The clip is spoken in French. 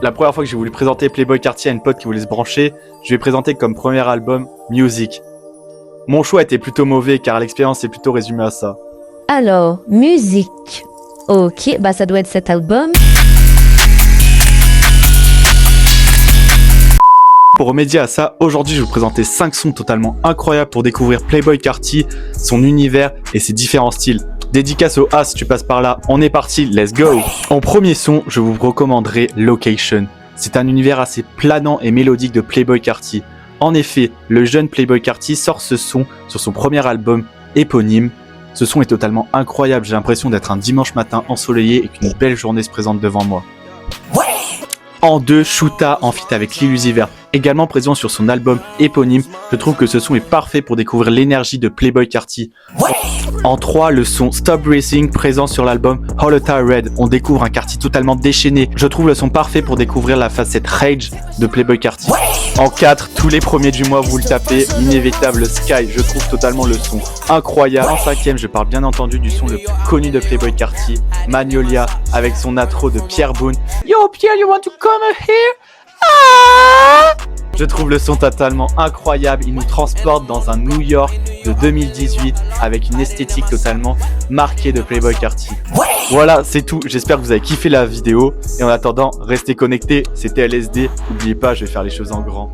La première fois que j'ai voulu présenter Playboi Carti à une pote qui voulait se brancher, je lui ai présenté comme premier album Music. Mon choix était plutôt mauvais car l'expérience est plutôt résumée à ça. Alors, musique. Ok, bah ça doit être cet album. Pour remédier à ça, aujourd'hui je vais vous présenter 5 sons totalement incroyables pour découvrir Playboi Carti, son univers et ses différents styles. Dédicace au A si tu passes par là, on est parti, let's go! En premier son, je vous recommanderai Location. C'est un univers assez planant et mélodique de Playboi Carti. En effet, le jeune Playboi Carti sort ce son sur son premier album éponyme. Ce son est totalement incroyable, j'ai l'impression d'être un dimanche matin ensoleillé et qu'une belle journée se présente devant moi. Ouais. En 2, Shoota en feat avec Lil Uzi Vert, également présent sur son album éponyme. Je trouve que ce son est parfait pour découvrir l'énergie de Playboi Carti. Ouais. En 3, le son Stop Racing présent sur l'album Holotai Red. On découvre un Carti totalement déchaîné. Je trouve le son parfait pour découvrir la facette rage de Playboi Carti. Ouais. En 4, tous les premiers du mois vous le tapez, l'inévitable Sky. Je trouve totalement le son incroyable. En 5e, je parle bien entendu du son le plus connu de Playboi Carti, Magnolia, avec son intro de Pierre Boone. Yo Pierre, you want to come here? Ah! Je trouve le son totalement incroyable, il nous transporte dans un New York de 2018 avec une esthétique totalement marquée de Playboi Carti. Ouais. Voilà, c'est tout, j'espère que vous avez kiffé la vidéo et en attendant, restez connectés, c'était LSD, n'oubliez pas, je vais faire les choses en grand.